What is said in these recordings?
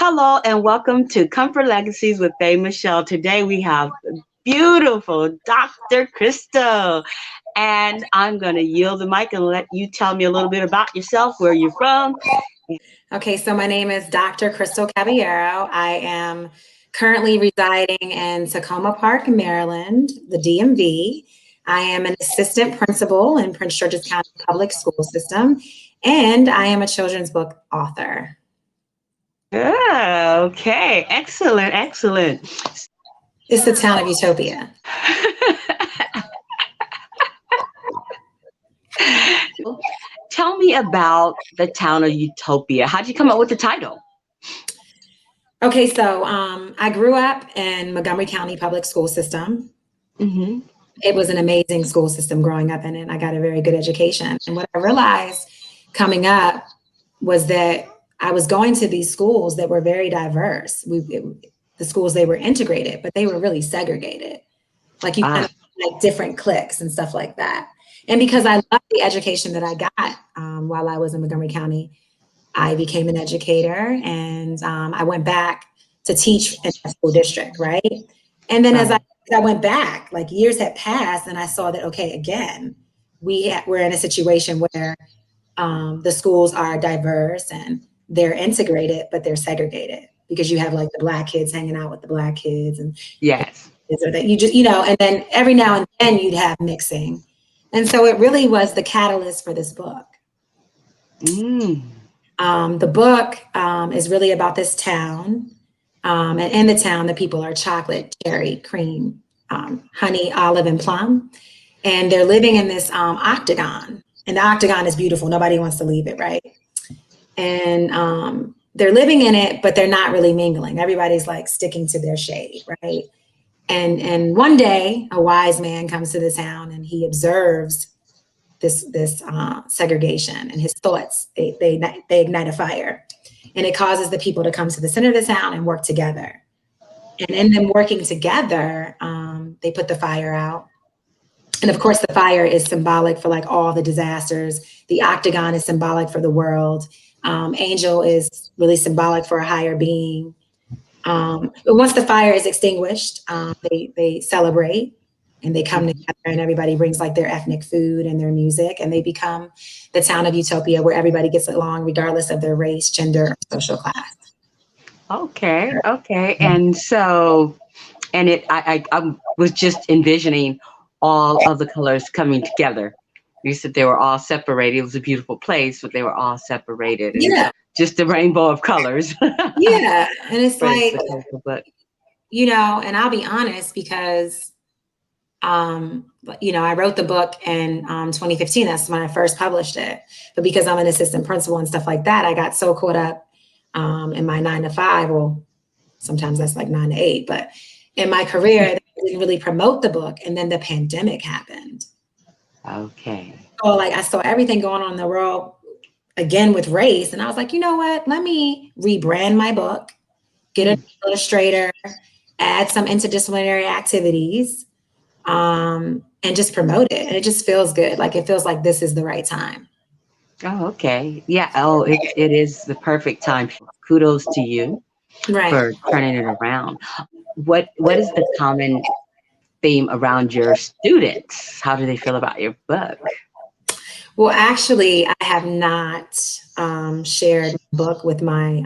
Hello and welcome to Comfort Legacies with Faye Michelle. Today we have beautiful Dr. Crystal, and I'm going to yield the mic and let you tell me a little bit about yourself, where you're from. Okay, so my name is Dr. Crystal Caballero. I am currently residing in Tacoma Park, Maryland, the DMV. I am an assistant principal in Prince George's County Public School System, and I am a children's book author. Okay, excellent, excellent. It's the town of Utopia. Tell me about the town of Utopia. How'd you come up with the title? Okay, so I grew up in Montgomery County Public School System. Mm-hmm. It was an amazing school system growing up in it. I got a very good education. And what I realized coming up was that I was going to these schools that were very diverse. The schools, they were integrated, but they were really segregated. Like you kind of like different cliques and stuff like that. And because I loved the education that I got while I was in Montgomery County, I became an educator, and I went back to teach in a school district, right? And then as I went back, like years had passed, and I saw that, okay, again, we're in a situation where the schools are diverse and they're integrated, but they're segregated because you have like the Black kids hanging out with the Black kids, and yes, or that you just, and then every now and then you'd have mixing. And so it really was the catalyst for this book. The book is really about this town. And in the town, the people are chocolate, cherry, cream, honey, olive, and plum. And they're living in this octagon. And the octagon is beautiful. Nobody wants to leave it, right? And they're living in it, but they're not really mingling. Everybody's like sticking to their shade, right? And one day, a wise man comes to the town and he observes this segregation, and his thoughts, they ignite a fire, and it causes the people to come to the center of the town and work together. And in them working together, they put the fire out. And of course, the fire is symbolic for like all the disasters. The octagon is symbolic for the world. Angel is really symbolic for a higher being. But once the fire is extinguished, they celebrate and they come together, and everybody brings like their ethnic food and their music, and they become the town of Utopia, where everybody gets along regardless of their race, gender, or social class. Okay. And so, I was just envisioning all of the colors coming together. You said they were all separated. It was a beautiful place, but they were all separated. Yeah. Just a rainbow of colors. Yeah. And it's like, and I'll be honest, because, I wrote the book in 2015. That's when I first published it. But because I'm an assistant principal and stuff like that, I got so caught up in my 9 to 5, well, sometimes that's like 9 to 8, but in my career, I didn't really promote the book. And then the pandemic happened. Okay. So like I saw everything going on in the world again with race. And I was like, you know what? Let me rebrand my book, get an illustrator, add some interdisciplinary activities, and just promote it. And it just feels good. Like it feels like this is the right time. Oh, okay. Yeah. Oh, it is the perfect time. Kudos to you for turning it around. What is the common theme around your students? How do they feel about your book? Well, actually, I have not shared the book with my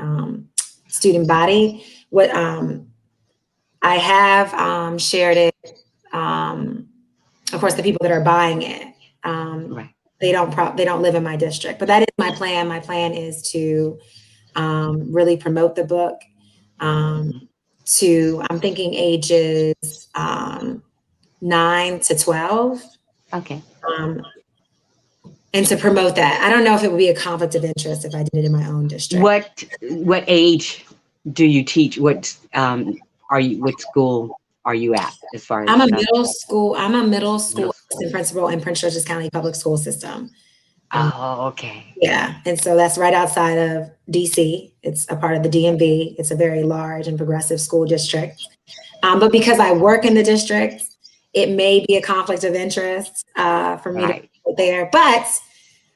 student body. What I have shared it, of course, the people that are buying it, they don't live in my district, but that is my plan. My plan is to really promote the book to, I'm thinking ages 9 to 12. Okay. And to promote that. I don't know if it would be a conflict of interest if I did it in my own district. What age do you teach? What school are you at as far as? I'm a middle school assistant principal in Prince George's County Public School System. Okay. Yeah. And so that's right outside of DC. It's a part of the DMV. It's a very large and progressive school district. But because I work in the district, it may be a conflict of interest for me to go there. But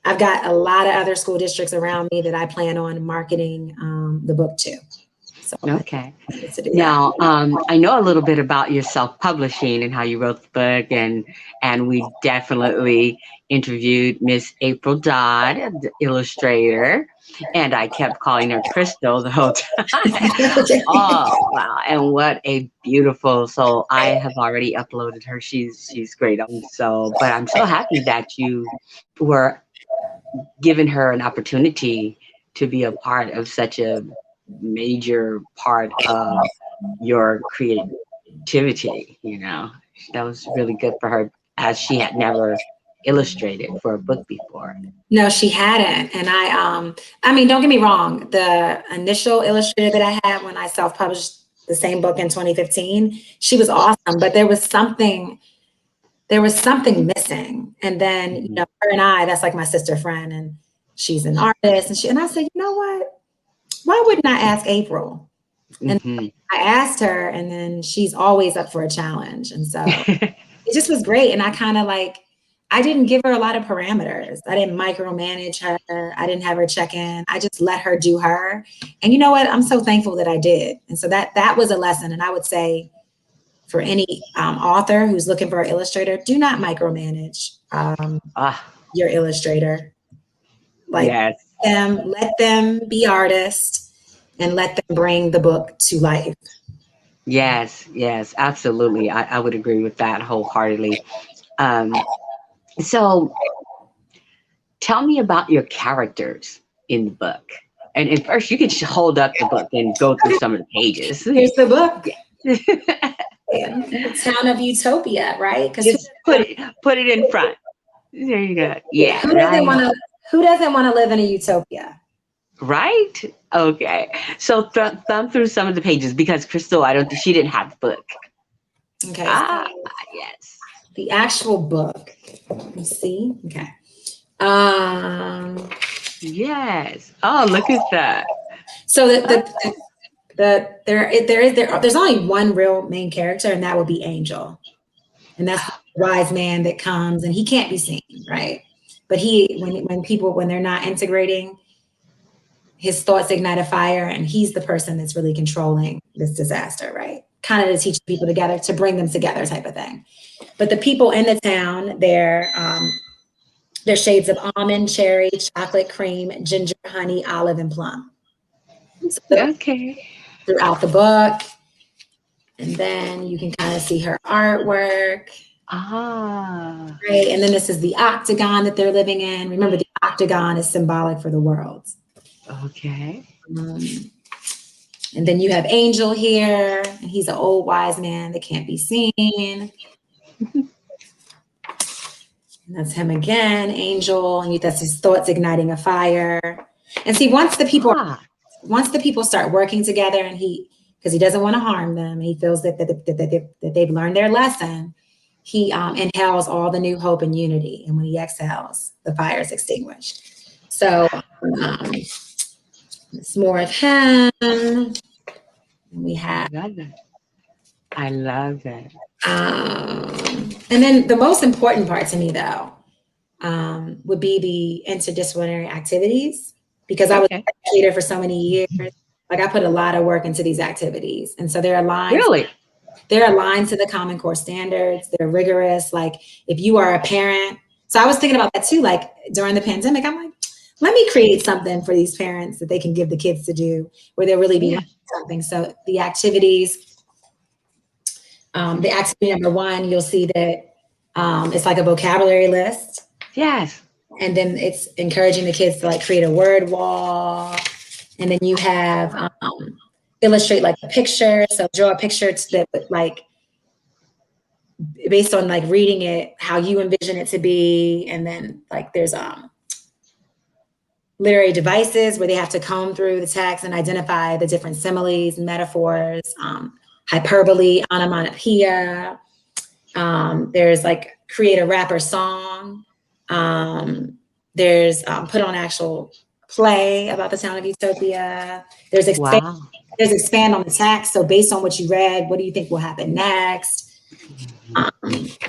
I've got a lot of other school districts around me that I plan on marketing the book to. So I Okay. get to do that. Now, I know a little bit about your self-publishing and how you wrote the book, and we definitely interviewed Miss April Dodd, the illustrator, and I kept calling her Crystal the whole time. Oh, wow! And what a beautiful soul! I have already uploaded her. She's great. But I'm so happy that you were given her an opportunity to be a part of such a major part of your creativity. That was really good for her, as she had never illustrated for a book before. No, she hadn't. And I mean, don't get me wrong. The initial illustrator that I had when I self-published the same book in 2015, she was awesome, but there was something missing. And then, Mhm. her and I, that's like my sister friend, and she's an artist. And I said, you know what? Why wouldn't I ask April? And Mhm. I asked her, and then she's always up for a challenge. And so it just was great. And I kind of I didn't give her a lot of parameters. I didn't micromanage her. I didn't have her check in. I just let her do her. And you know what? I'm so thankful that I did. And so that was a lesson. And I would say for any author who's looking for an illustrator, do not micromanage Ah, your illustrator. Like yes. let them be artists and let them bring the book to life. Yes, yes, absolutely. I would agree with that wholeheartedly. So tell me about your characters in the book. And first, you can hold up the book and go through some of the pages. Here's the book. Yeah. The town of Utopia, right? Because Just put it in front. There you go. Yeah, who doesn't want to live in a utopia? right? Okay. So thumb through some of the pages, because Crystal, I don't think she didn't have the book. Okay, so Ah, yes. the actual book. Let me see. Okay. Um. Yes. Oh, look at that. So Ah, there's only one real main character, and that would be Angel, and that's the wise man that comes, and he can't be seen, right? But when they're not integrating, his thoughts ignite a fire, and he's the person that's really controlling this disaster, right? Kind of to teach people together, to bring them together, type of thing. But the people in the town, they're shades of almond, cherry, chocolate cream, ginger, honey, olive, and plum. So okay. throughout the book, and then you can kind of see her artwork, Ah, right? And then this is the octagon that they're living in. Remember, the octagon is symbolic for the world. okay. Um, and then you have Angel here, and he's an old wise man that can't be seen. And that's him again, Angel, and that's his thoughts igniting a fire. And see, once the people start working together, and because he doesn't want to harm them, he feels that they've learned their lesson. He inhales all the new hope and unity, and when he exhales, the fire is extinguished. So it's more of him. And we have, I love that. I love that. and then the most important part to me, though, would be the interdisciplinary activities, because I was Okay. a educator for so many years. Like, I put a lot of work into these activities, and so they're aligned. Really? They're aligned to the Common Core standards. They're rigorous. Like, if you are a parent, so I was thinking about that too. Like, during the pandemic, I'm like, let me create something for these parents that they can give the kids to do, where they'll really be Yeah. learning something. So the activity number one, you'll see that it's like a vocabulary list. Yes. And then it's encouraging the kids to create a word wall. And then you have illustrate like a picture. So draw a picture that based on reading it, how you envision it to be. And then there's literary devices where they have to comb through the text and identify the different similes, metaphors, hyperbole, onomatopoeia. There's create a rapper song. There's put on actual play about the town of Utopia. There's Wow. expand on the text. So based on what you read, what do you think will happen next?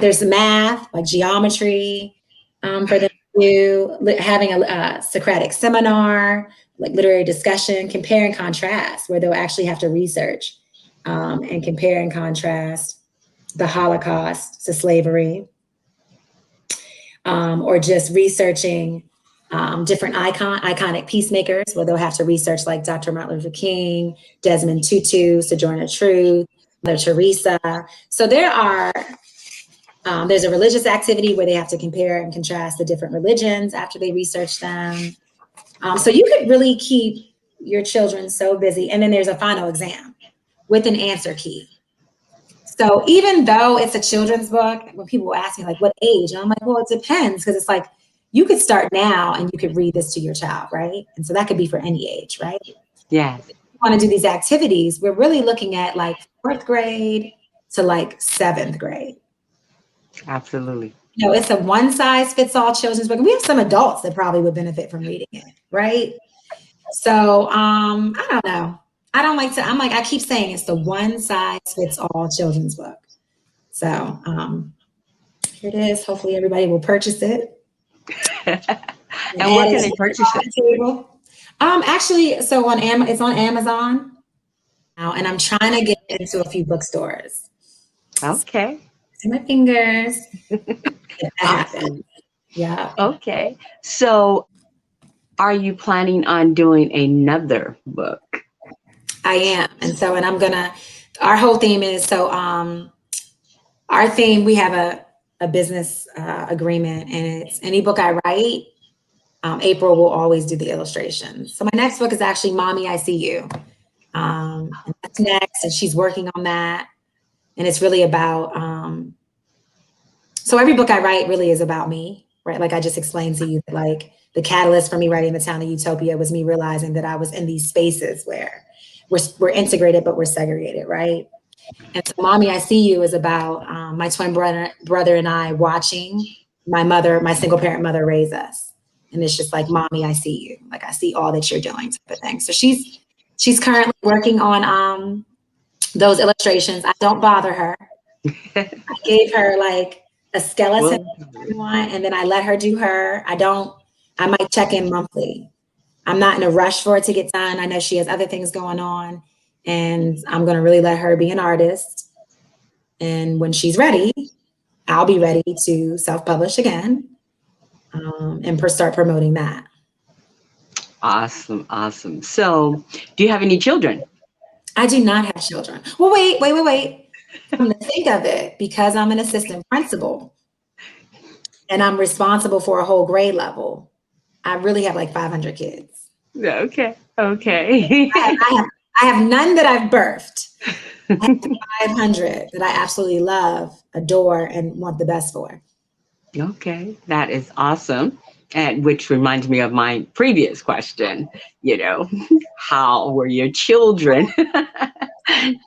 There's math, like geometry, for them to do, having a Socratic seminar, like literary discussion, compare and contrast, where they'll actually have to research and compare and contrast the Holocaust to slavery, or just researching different iconic peacemakers, where they'll have to research like Dr. Martin Luther King, Desmond Tutu, Sojourner Truth, Mother Teresa. So there's a religious activity where they have to compare and contrast the different religions after they research them. So you could really keep your children so busy. And then there's a final exam with an answer key. So even though it's a children's book, when people ask me like, what age? And I'm like, well, it depends. Because it's like, you could start now and you could read this to your child, right? And so that could be for any age, right? Yes. If you want to do these activities, we're really looking at like 4th grade to like 7th grade. Absolutely. You know, it's a one size fits all children's book. And we have some adults that probably would benefit from reading it, right? So I don't know. I don't like to, I keep saying it's the one size fits all children's book. So here it is. Hopefully everybody will purchase it. And where can they purchase it? Actually, so it's on Amazon now, and I'm trying to get into a few bookstores. Okay. See my fingers. That happens. Yeah. Okay. So are you planning on doing another book? I am. And our whole theme is, our theme, we have a business agreement, and it's any book I write, April will always do the illustrations. So my next book is actually Mommy, I See You. And that's next, and she's working on that. And it's really about, so every book I write really is about me, right? Like I just explained to you, like the catalyst for me writing The Town of Utopia was me realizing that I was in these spaces where we're integrated, but we're segregated, right? And so Mommy, I See You is about my twin brother and I watching my single parent mother raise us. And it's just like, Mommy, I see you. Like I see all that you're doing, type of thing. So she's currently working on those illustrations. I don't bother her. I gave her like a skeleton one, and then I let her do her. I might check in monthly. I'm not in a rush for it to get done. I know she has other things going on, and I'm going to really let her be an artist. And when she's ready, I'll be ready to self-publish again, and start promoting that. Awesome. Awesome. So do you have any children? I do not have children. Well, wait. Come to think of it, because I'm an assistant principal and I'm responsible for a whole grade level, I really have like 500 kids. Okay. I have none that I've birthed. I have 500 that I absolutely love, adore, and want the best for. Okay. That is awesome. And which reminds me of my previous question, how were your children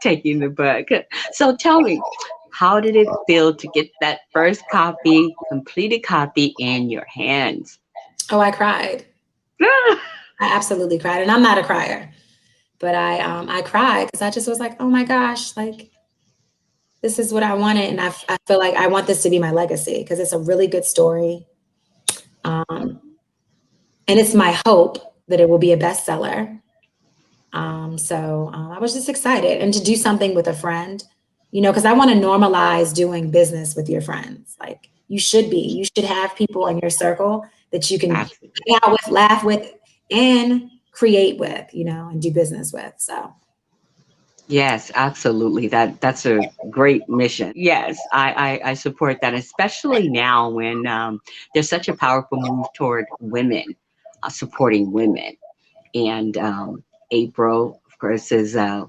taking the book? So tell me, how did it feel to get that first completed copy in your hands? Oh, I cried. I absolutely cried. And I'm not a crier, but I cried because I just was like, oh my gosh, like this is what I wanted. And I feel like I want this to be my legacy because it's a really good story. And it's my hope that it will be a bestseller. So I was just excited, and to do something with a friend, because I want to normalize doing business with your friends. Like you should have people in your circle that you can hang out with, laugh with, and create with, and do business with. So. Yes, absolutely. That's a great mission. Yes, I support that, especially now when there's such a powerful move toward women, supporting women. And April, of course, is a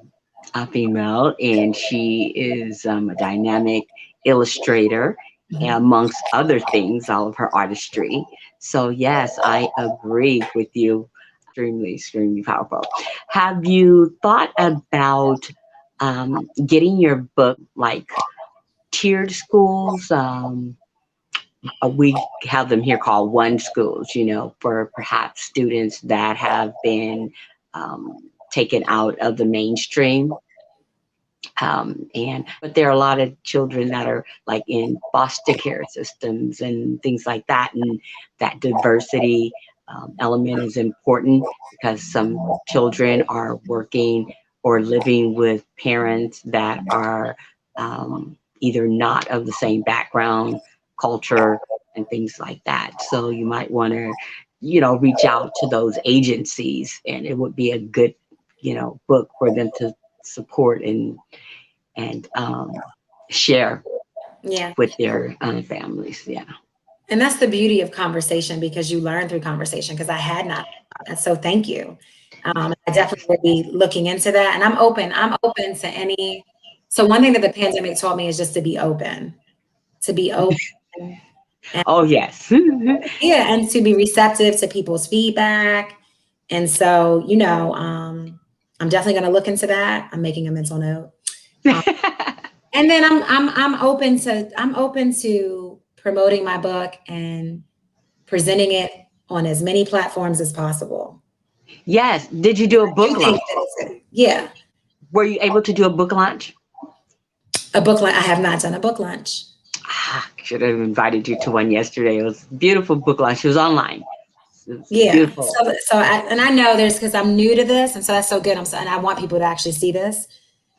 female, and she is a dynamic illustrator, amongst other things, all of her artistry. So yes, I agree with you. Extremely powerful. Have you thought about getting your book like tiered schools? We have them here called one schools, for perhaps students that have been taken out of the mainstream. But there are a lot of children that are like in foster care systems and things like that, and that diversity element is important because some children are working or living with parents that are either not of the same background, culture, and things like that. So you might want to, reach out to those agencies, and it would be a good, book for them to support and share Yeah. with their families. Yeah. And that's the beauty of conversation, because you learn through conversation, because I had not. And so thank you. I definitely will be looking into that. And I'm open. I'm open to any. So one thing that the pandemic taught me is just to be open. And Oh, yes. yeah, and to be receptive to people's feedback. And so, I'm definitely going to look into that. I'm making a mental note. And then I'm open to promoting my book and presenting it on as many platforms as possible. Yes. Did you do a You book think launch? that yeah, Were you able to do a book launch? a book launch. I have not done a book launch. Should have invited you to one yesterday. It was a beautiful book launch. It was online. It was Yeah. beautiful. And I know there's, because I'm new to this, and so that's so good. And I want people to actually see this,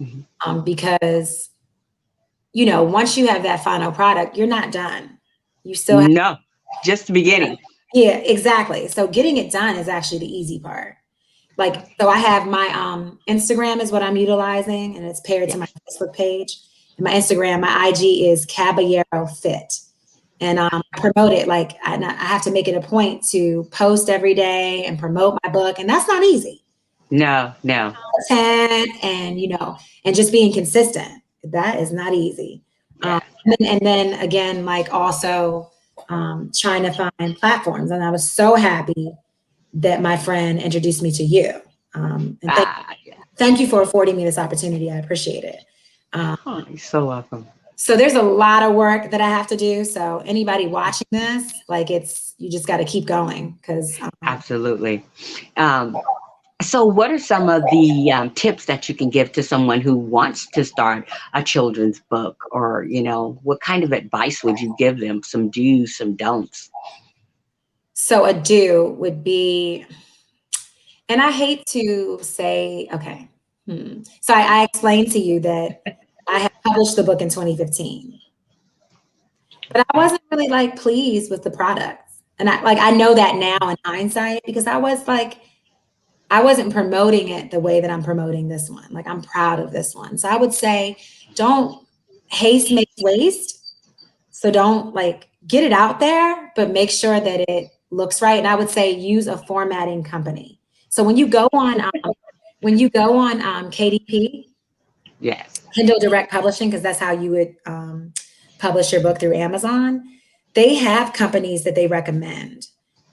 Mhm. because once you have that final product, you're not done. You still have, No, just the beginning. yeah, exactly. So getting it done is actually the easy part. Like, so I have my Instagram is what I'm utilizing, and it's paired to my Yes. Facebook page. And my Instagram, my IG is Caballero Fit. And I promote it. Like, I have to make it a point to post every day and promote my book. And that's not easy. No, no. Content and, and just being consistent. That is not easy. Yeah. And then again, like, also trying to find platforms. And I was so happy that my friend introduced me to you. And Yeah. thank you for affording me this opportunity. I appreciate it. Oh, you're so welcome. So there's a lot of work that I have to do. So anybody watching this, like, you just got to keep going, because Absolutely. Um, so, what are some of the tips that you can give to someone who wants to start a children's book, or what kind of advice would you give them? Some do's, some don'ts. so a do would be, and I hate to say, okay. So I explained to you that I had published the book in 2015, but I wasn't really like pleased with the product. And I know that now in hindsight, because I wasn't promoting it the way that I'm promoting this one. Like, I'm proud of this one. So I would say, don't haste makes waste. So don't, like, get it out there, but make sure that it looks right. And I would say use a formatting company. So when you go on KDP, Yes. Kindle Direct Publishing, because that's how you would publish your book through Amazon, they have companies that they recommend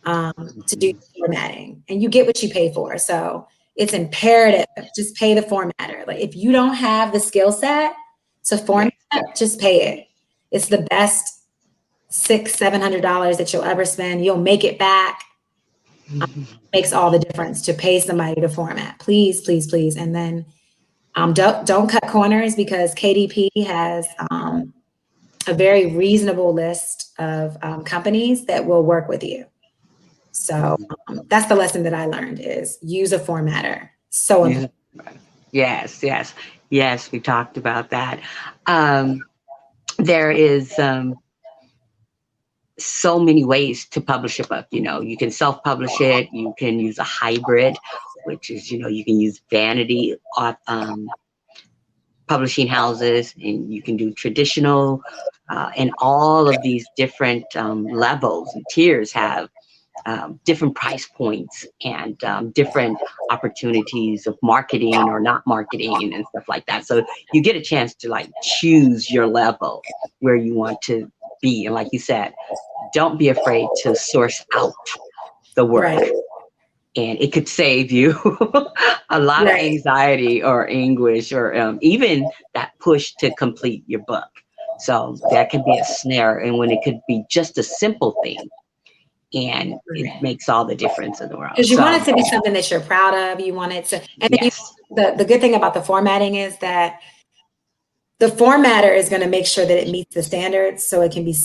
to do formatting, and you get what you pay for. So it's imperative, just pay the formatter. Like, if you don't have the skill set to Yes. format, just pay it. It's the best $600-700 that you'll ever spend. You'll make it back. Makes all the difference to pay somebody to format. Please, please, please. And then don't cut corners, because KDP has a very reasonable list of companies that will work with you. So that's the lesson that I learned, is use a formatter. So Yeah. Yes, yes, yes. We talked about that. There is so many ways to publish a book. You can self-publish it. You can use a hybrid, which is, you can use vanity publishing houses, and you can do traditional, and all of these different levels and tiers have different price points and different opportunities of marketing or not marketing and stuff like that. So you get a chance to like choose your level where you want to be. And like you said, don't be afraid to source out the work. right, And it could save you a lot of right. anxiety or anguish, or even that push to complete your book. So that can be a snare. And when it could be just a simple thing, and it makes all the difference in the world. Because you want So it to be something that you're proud of. You want it to, and then yes, the good thing about the formatting is that the formatter is going to make sure that it meets the standards, so it can be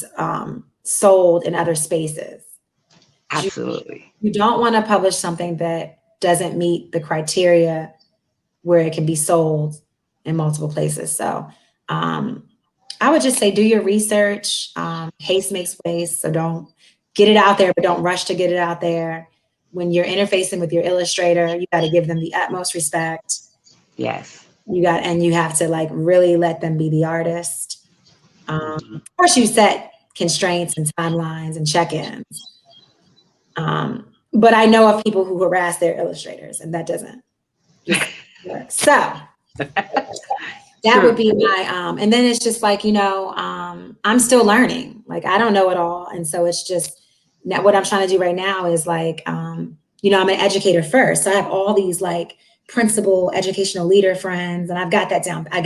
sold in other spaces. Absolutely. You don't want to publish something that doesn't meet the criteria where it can be sold in multiple places. So I would just say do your research. Haste makes waste, so don't get it out there, but don't rush to get it out there. When you're interfacing with your illustrator, you got to give them the utmost respect. Yes. And you have to like really let them be the artist. Mhm. Of course, you set constraints and timelines and check-ins. But I know of people who harass their illustrators, and that doesn't just work. So that would True. be my and then it's just like, I'm still learning. Like I don't know it all. And so it's just now what I'm trying to do right now is like I'm an educator first. So I have all these like principal educational leader friends, and I've got that down. I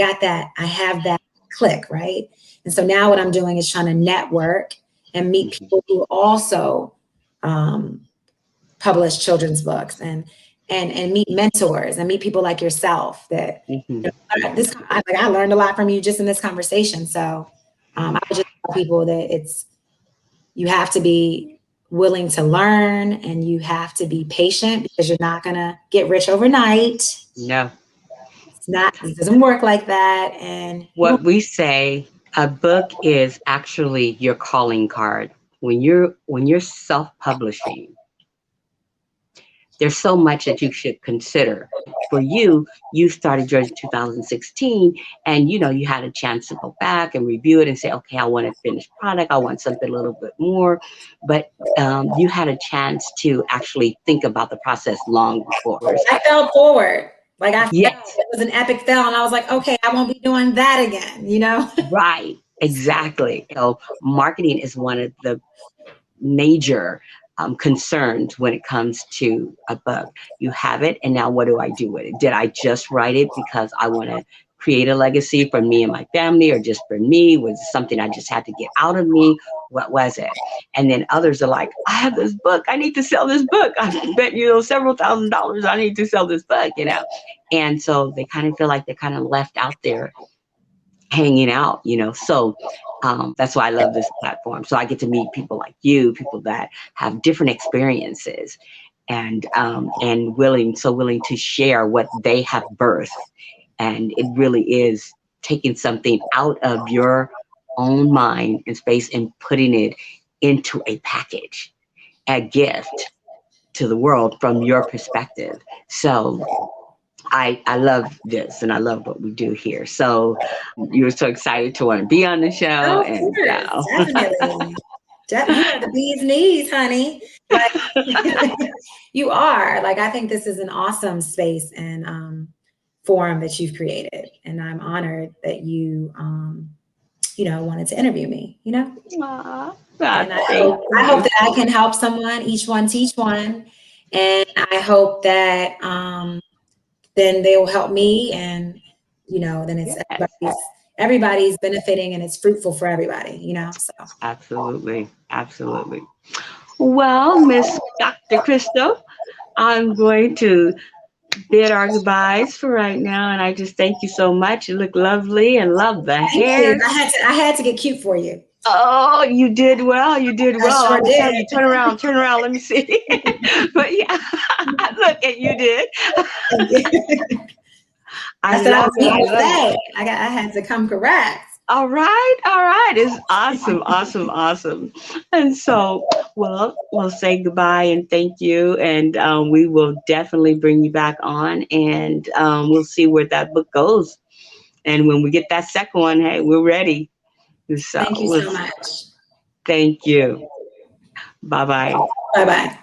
have that click, right? And so now what I'm doing is trying to network and meet Mhm. people who also um publish children's books, and meet mentors and meet people like yourself that Mhm. I learned a lot from you just in this conversation. So I would just tell people that you have to be willing to learn, and you have to be patient because you're not gonna get rich overnight. No. It doesn't work like that. And you What we say, a book is actually your calling card. When you're self-publishing, there's so much that you should consider. For you, you started yours in 2016, and you had a chance to go back and review it and say, okay, I want a finished product. I want something a little bit more. But you had a chance to actually think about the process long before. I fell forward. Like I fell. Yes, It was an epic fail, and I was like, okay, I won't be doing that again. right, exactly. So marketing is one of the major concerns when it comes to a book. You have it, and now what do I do with it? Did I just write it because I want to create a legacy for me and my family, or just for me? Was it something I just had to get out of me? What was it? And then others are like, I have this book. I need to sell this book. I bet several $1,000s. I need to sell this book. And so they kind of feel like they're kind of left out there hanging out. So that's why I love this platform. So I get to meet people like you, people that have different experiences, and willing to share what they have birthed. And it really is taking something out of your own mind and space and putting it into a package, a gift to the world from your perspective. So I love this, and I love what we do here. So you were so excited to want to be on the show, Of and course, definitely. You are the bee's knees, honey. Like you are. Like I think this is an awesome space and forum that you've created, and I'm honored that you wanted to interview me. aw, And I thank hope I hope you. that I can help someone, each one teach one, and I hope that then they will help me, and then it's Yes, everybody's benefiting, and it's fruitful for everybody. So absolutely, absolutely. Well, Miss Dr. Crystal, I'm going to bid our goodbyes for right now, and I just thank you so much. You look lovely, and love the thank you. hair. I had to get cute for you. Oh, you did well. You did I well. I sure was did. telling you, turn around, turn around. Let me see. But yeah, look at you did. I That's what I love was it. I going to love it. say. I had to come correct. All right, all right. It's awesome, awesome, awesome. And so, well, we'll say goodbye and thank you, and we will definitely bring you back on, and we'll see where that book goes. And when we get that second one, hey, we're ready. So, Thank you so much. thank you. Bye bye. Bye bye.